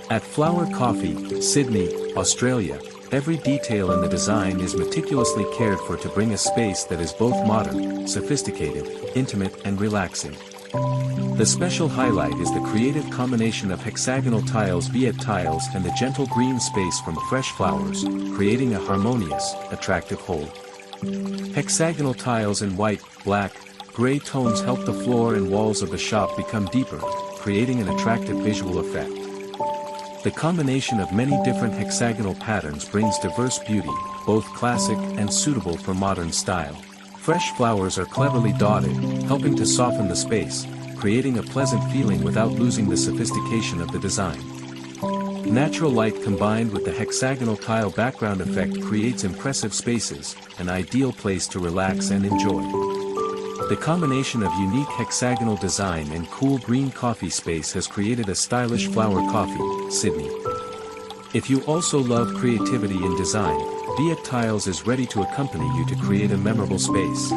At Flower Coffee, Sydney, Australia, every detail in the design is meticulously cared for to bring a space that is both modern, sophisticated, intimate and relaxing. The special highlight is the creative combination of hexagonal tiles, Viettiles and the gentle green space from fresh flowers, creating a harmonious, attractive whole. Hexagonal tiles in white, black, gray tones help the floor and walls of the shop become deeper, creating an attractive visual effect. The combination of many different hexagonal patterns brings diverse beauty, both classic and suitable for modern style. Fresh flowers are cleverly dotted, helping to soften the space, creating a pleasant feeling without losing the sophistication of the design. Natural light combined with the hexagonal tile background effect creates impressive spaces, an ideal place to relax and enjoy. The combination of unique hexagonal design and cool green coffee space has created a stylish Flower Coffee, Sydney. If you also love creativity in design, Viettiles is ready to accompany you to create a memorable space.